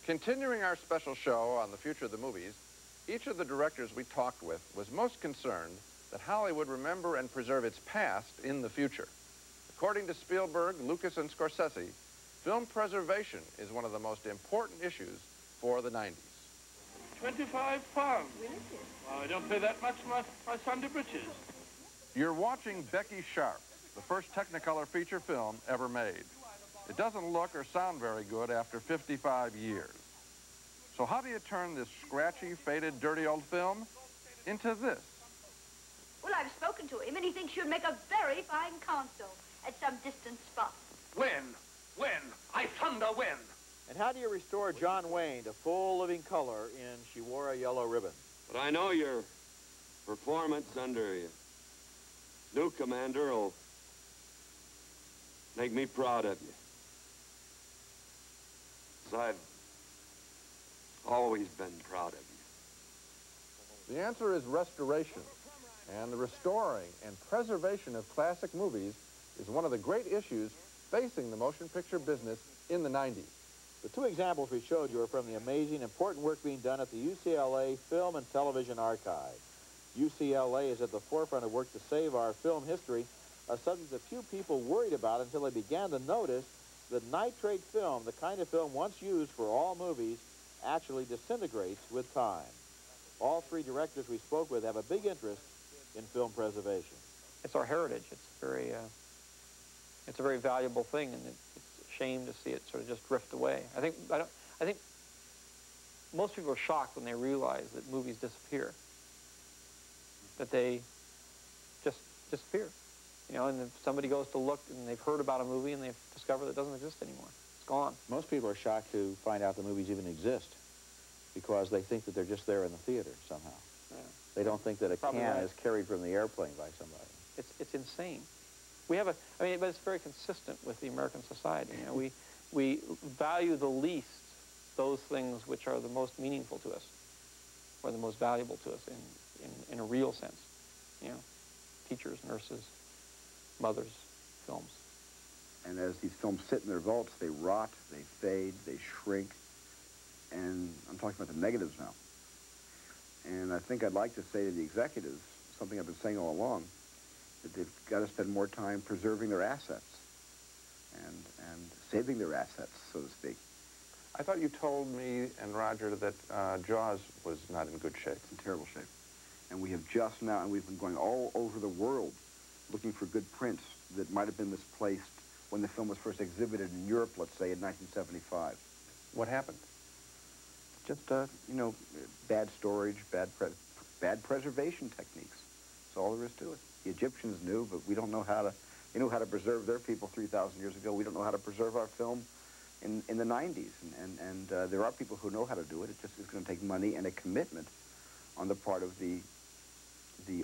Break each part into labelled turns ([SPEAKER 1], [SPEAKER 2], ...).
[SPEAKER 1] Continuing our special show on the future of the movies, each of the directors we talked with was most concerned that Hollywood remember and preserve its past in the future. According to Spielberg, Lucas, and Scorsese, film preservation is one of the most important issues for the 90s.
[SPEAKER 2] £25. Well, I don't pay that much for my Sunday breeches.
[SPEAKER 1] You're watching Becky Sharp, the first Technicolor feature film ever made. It doesn't look or sound very good after 55 years. So how do you turn this scratchy, faded, dirty old film into this?
[SPEAKER 3] Well, I've spoken to him, and he thinks you'd make a very fine console at some distant spot.
[SPEAKER 2] When? When? I thunder when?
[SPEAKER 4] And how do you restore John Wayne to full living color in She Wore a Yellow Ribbon?
[SPEAKER 5] But I know your performance under your new commander will make me proud of you. 'Cause I've always been proud of you.
[SPEAKER 1] The answer is restoration. And the restoring and preservation of classic movies is one of the great issues facing the motion picture business in the 90s.
[SPEAKER 4] The two examples we showed you are from the amazing, important work being done at the UCLA Film and Television Archive. UCLA is at the forefront of work to save our film history, a subject that few people worried about until they began to notice that nitrate film, the kind of film once used for all movies, actually disintegrates with time. All three directors we spoke with have a big interest in film preservation.
[SPEAKER 6] It's our heritage. It's a very valuable thing, and it's a shame to see it sort of just drift away. I think most people are shocked when they realize that movies disappear, that they just disappear. You know, and if somebody goes to look and they've heard about a movie and they've discovered that it doesn't exist anymore. It's gone.
[SPEAKER 4] Most people are shocked to find out the movies even exist because they think that they're just there in the theater somehow.
[SPEAKER 6] Yeah.
[SPEAKER 4] They don't think that a
[SPEAKER 6] Probably
[SPEAKER 4] can
[SPEAKER 6] right.
[SPEAKER 4] is carried from the airplane by somebody.
[SPEAKER 6] It's insane. We have but it's very consistent with the American society. You know, we value the least those things which are the most meaningful to us, or the most valuable to us in a real sense. You know, teachers, nurses, mothers, films.
[SPEAKER 7] And as these films sit in their vaults, they rot, they fade, they shrink, and I'm talking about the negatives now. And I think I'd like to say to the executives, something I've been saying all along, that they've got to spend more time preserving their assets and saving their assets, so to speak.
[SPEAKER 1] I thought you told me and Roger that Jaws was not in good shape.
[SPEAKER 7] It's in terrible shape. And we have just now, and we've been going all over the world looking for good prints that might have been misplaced when the film was first exhibited in Europe, let's say, in 1975.
[SPEAKER 1] What happened?
[SPEAKER 7] Just, you know, bad storage, bad preservation techniques. That's all there is to it. The Egyptians knew, but we don't know how to, they knew how to preserve their people 3,000 years ago. We don't know how to preserve our film in the 90s. And there are people who know how to do it. It just is going to take money and a commitment on the part of the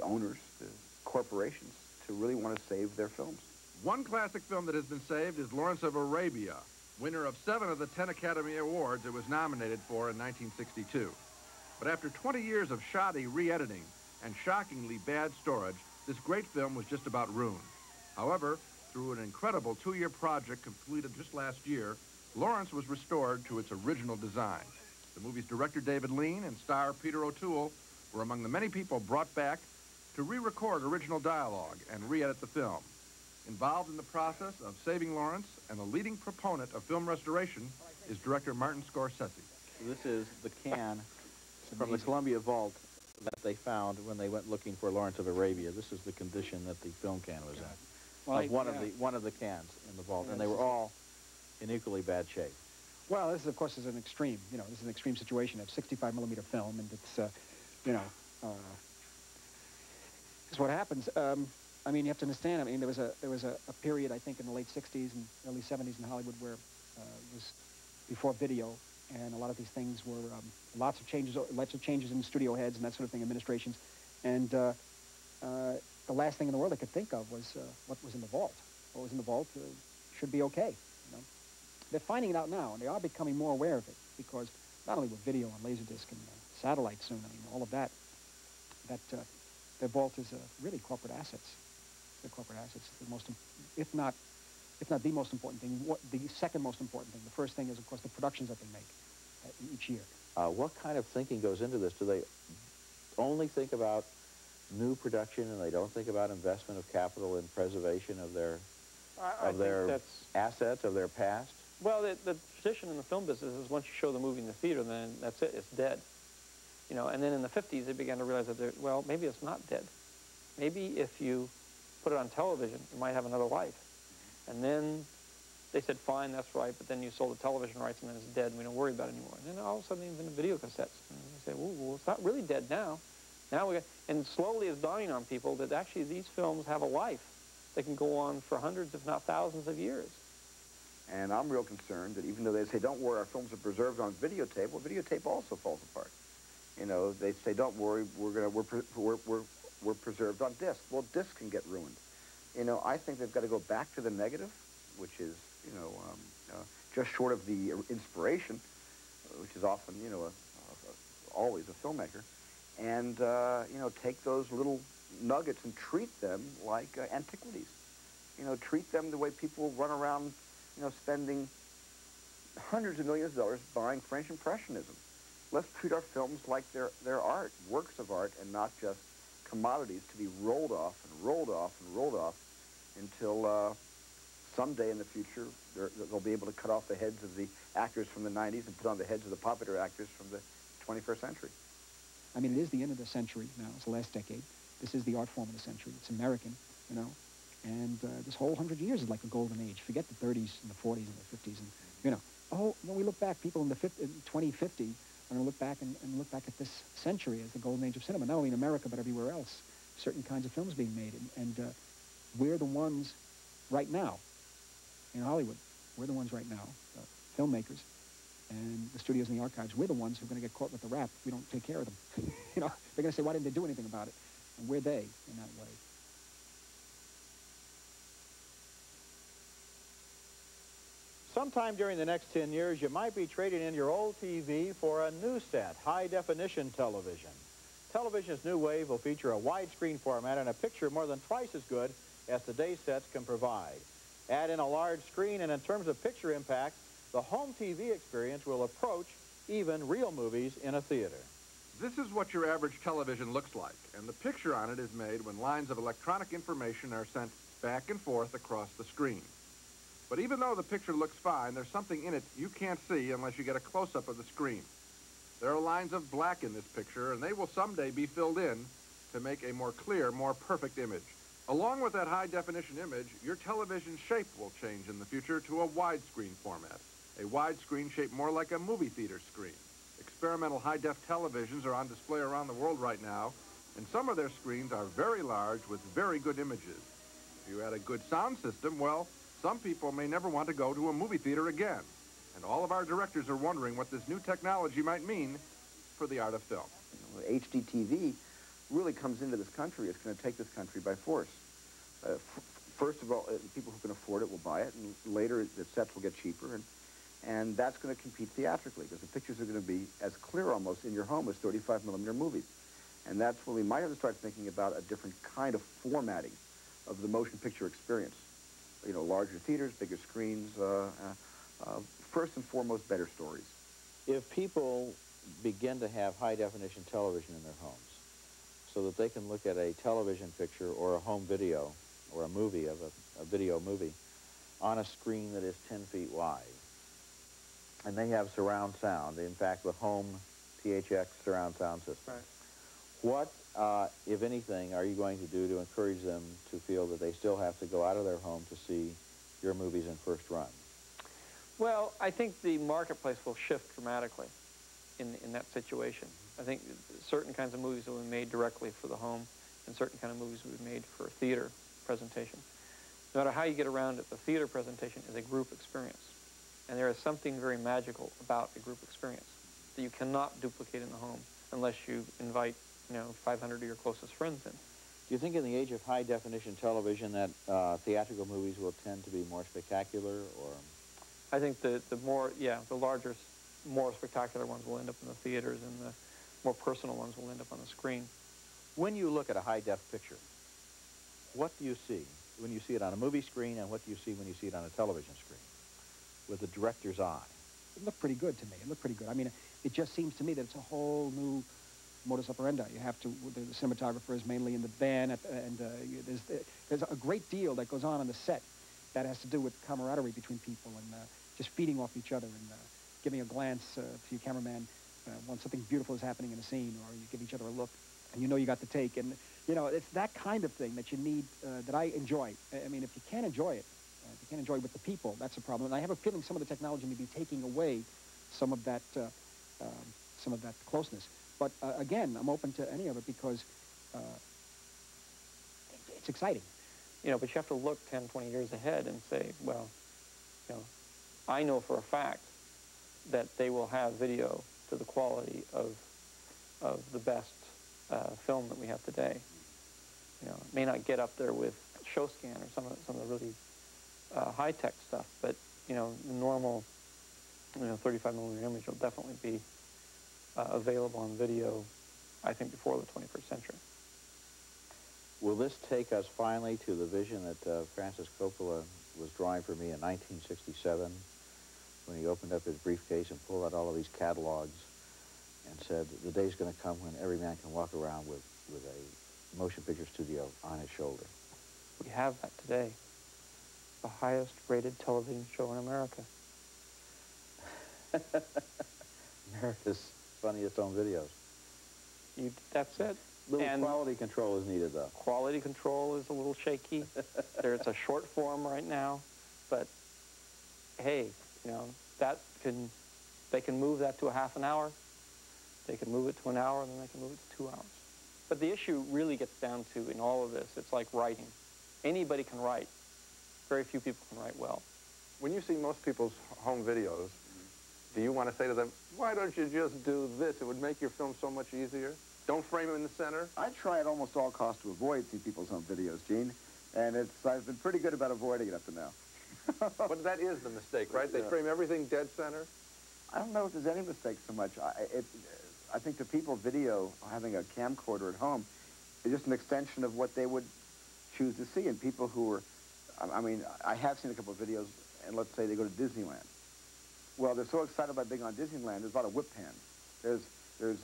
[SPEAKER 7] owners, the corporations, to really want to save their films.
[SPEAKER 1] One classic film that has been saved is Lawrence of Arabia, winner of 7 of the 10 Academy Awards it was nominated for in 1962. But after 20 years of shoddy re-editing and shockingly bad storage, this great film was just about ruined. However, through an incredible 2-year project completed just last year, Lawrence was restored to its original design. The movie's director, David Lean, and star Peter O'Toole were among the many people brought back to re-record original dialogue and re-edit the film. Involved in the process of saving Lawrence and the leading proponent of film restoration is director Martin Scorsese.
[SPEAKER 4] This is the can from the Columbia Vault that they found when they went looking for Lawrence of Arabia. This is the condition that the film can was in.
[SPEAKER 8] Well,
[SPEAKER 4] one of the cans in the vault, and they were all in equally bad shape.
[SPEAKER 8] Well, this, of course, is an extreme. You know, this is an extreme situation. It's 65mm film, and it's, you know, it's what happens. I mean, you have to understand. I mean, there was a period, I think, in the late '60s and early '70s in Hollywood where it was before video, and a lot of these things were lots of changes in studio heads and that sort of thing, administrations, and the last thing in the world I could think of was what was in the vault. What was in the vault should be okay. You know? They're finding it out now, and they are becoming more aware of it, because not only with video and Laserdisc and satellite soon, I mean, all of that, the vault is really corporate assets. The corporate assets, the most, if not the most important thing, the second most important thing. The first thing is, of course, the productions that they make. each year.
[SPEAKER 4] What kind of thinking goes into this? Do they only think about new production and they don't think about investment of capital in preservation of their assets, of their past?
[SPEAKER 6] Well, the tradition in the film business is once you show the movie in the theater, then that's it, it's dead. You know, and then in the 50s, they began to realize that, well, maybe it's not dead. Maybe if you put it on television, it might have another life. And then they said, fine, that's right, but then you sold the television rights and then it's dead and we don't worry about it anymore. And then all of a sudden, even the video cassettes. And they say, well, it's not really dead now. Now we got, and slowly it's dawning on people that actually these films have a life. They can go on for hundreds, if not thousands of years.
[SPEAKER 7] And I'm real concerned that even though they say, don't worry, our films are preserved on videotape, well, videotape also falls apart. You know, they say, don't worry, we're preserved on disc. Well, disc can get ruined. You know, I think they've got to go back to the negative, which is, you know, just short of the inspiration, which is often, you know, always a filmmaker, and, you know, take those little nuggets and treat them like antiquities. You know, treat them the way people run around, you know, spending hundreds of millions of dollars buying French Impressionism. Let's treat our films like they're art, works of art, and not just commodities to be rolled off and rolled off and rolled off until someday in the future they'll be able to cut off the heads of the actors from the 90s and put on the heads of the popular actors from the 21st century.
[SPEAKER 8] I mean, it is the end of the century now. It's the last decade. This is the art form of the century. It's American, you know. And this whole 100 years is like a golden age. Forget the 30s and the 40s and the 50s. And, you know, when we look back, people in 2050 are going to look back and look back at this century as the golden age of cinema, not only in America, but everywhere else. Certain kinds of films being made. And we're the ones right now in Hollywood. We're the ones right now, filmmakers, and the studios and the archives. We're the ones who are going to get caught with the rap if we don't take care of them. You know, they're going to say, why didn't they do anything about it? And we're they in that way.
[SPEAKER 4] Sometime during the next 10 years, you might be trading in your old TV for a new set, high-definition television. Television's new wave will feature a widescreen format and a picture more than twice as good as today's sets can provide. Add in a large screen, and in terms of picture impact, the home TV experience will approach even real movies in a theater.
[SPEAKER 1] This is what your average television looks like, and the picture on it is made when lines of electronic information are sent back and forth across the screen. But even though the picture looks fine, there's something in it you can't see unless you get a close-up of the screen. There are lines of black in this picture, and they will someday be filled in to make a more clear, more perfect image. Along with that high-definition image, your television shape will change in the future to a widescreen format. A widescreen shaped more like a movie theater screen. Experimental high-def televisions are on display around the world right now, and some of their screens are very large with very good images. If you add a good sound system, well, some people may never want to go to a movie theater again. And all of our directors are wondering what this new technology might mean for the art of film.
[SPEAKER 7] You know, HD TV really comes into this country. It's going to take this country by force. First of all, people who can afford it will buy it, and later the sets will get cheaper, and that's going to compete theatrically, because the pictures are going to be as clear almost in your home as 35mm movies. And that's when we might have to start thinking about a different kind of formatting of the motion picture experience. You know, larger theaters, bigger screens, first and foremost, better stories.
[SPEAKER 4] If people begin to have high-definition television in their homes so that they can look at a television picture or a home video or a movie of a video movie on a screen that is 10 feet wide, and they have surround sound, in fact, the home THX surround sound system.
[SPEAKER 6] Right.
[SPEAKER 4] What, if anything, are you going to do to encourage them to feel that they still have to go out of their home to see your movies in first run?
[SPEAKER 6] Well, I think the marketplace will shift dramatically in that situation. I think certain kinds of movies will be made directly for the home, and certain kind of movies will be made for a theater presentation. No matter how you get around it, the theater presentation is a group experience. And there is something very magical about a group experience that you cannot duplicate in the home unless you invite, 500 of your closest friends in.
[SPEAKER 4] Do you think in the age of high-definition television that theatrical movies will tend to be more spectacular, or...?
[SPEAKER 6] I think the larger, more spectacular ones will end up in the theaters, and the more personal ones will end up on the screen.
[SPEAKER 4] When you look at a high-def picture, what do you see when you see it on a movie screen, and what do you see when you see it on a television screen with the director's eye?
[SPEAKER 8] it looked pretty good to me. It looked pretty good. I mean, it just seems to me that it's a whole new modus operandi. You have to, the cinematographer is mainly in the van, and there's a great deal that goes on the set that has to do with camaraderie between people and just feeding off each other and giving a glance to your cameraman when something beautiful is happening in a scene, or you give each other a look, and you know you got the take. And, you know, it's that kind of thing that you need, that I enjoy. I mean, if you can't enjoy it, if you can't enjoy it with the people, that's a problem. And I have a feeling some of the technology may be taking away some of that closeness. But again, I'm open to any of it because it's exciting.
[SPEAKER 6] You know, but you have to look 10, 20 years ahead and say, well, you know, I know for a fact that they will have video to the quality of the best film that we have today. You know, it may not get up there with show scan or some of the really high-tech stuff, but, you know, the normal, you know, 35mm image will definitely be available on video, I think, before the 21st century.
[SPEAKER 4] Will this take us finally to the vision that Francis Coppola was drawing for me in 1967 when he opened up his briefcase and pulled out all of these catalogs and said, the day's going to come when every man can walk around with a motion picture studio on his shoulder?
[SPEAKER 6] We have that today. The highest rated television show in America.
[SPEAKER 4] America's funniest home videos.
[SPEAKER 6] That's it.
[SPEAKER 4] Little quality control is needed, though.
[SPEAKER 6] Quality control is a little shaky. It's a short form right now, but hey, you know, they can move that to a half an hour. They can move it to an hour, and then they can move it to 2 hours. But the issue really gets down to, in all of this, it's like writing. Anybody can write. Very few people can write well.
[SPEAKER 1] When you see most people's home videos, do you want to say to them, why don't you just do this? It would make your film so much easier. Don't frame them in the center.
[SPEAKER 7] I try at almost all costs to avoid seeing people's home videos, Gene, and I've been pretty good about avoiding it up to now.
[SPEAKER 1] But that is the mistake, right? They frame everything dead center.
[SPEAKER 7] I don't know if there's any mistake so much. I think to people, video, having a camcorder at home, is just an extension of what they would choose to see. And people who are, I mean, I have seen a couple of videos, and let's say they go to Disneyland. Well, they're so excited by being on Disneyland, there's a lot of whip pans. There's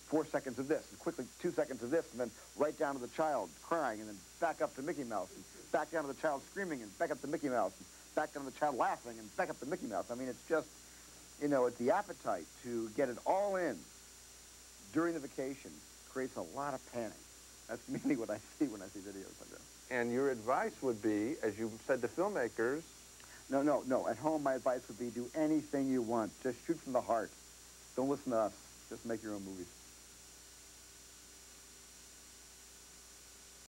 [SPEAKER 7] 4 seconds of this, and quickly 2 seconds of this, and then right down to the child crying, and then back up to Mickey Mouse, and back down to the child screaming, and back up to Mickey Mouse, and back down to the child laughing, and back up to Mickey Mouse. I mean, it's just, you know, it's the appetite to get it all in during the vacation creates a lot of panic. That's mainly what I see when I see videos like that.
[SPEAKER 1] And your advice would be, as you said to filmmakers...
[SPEAKER 7] No. At home, my advice would be do anything you want. Just shoot from the heart. Don't listen to us. Just make your own movies.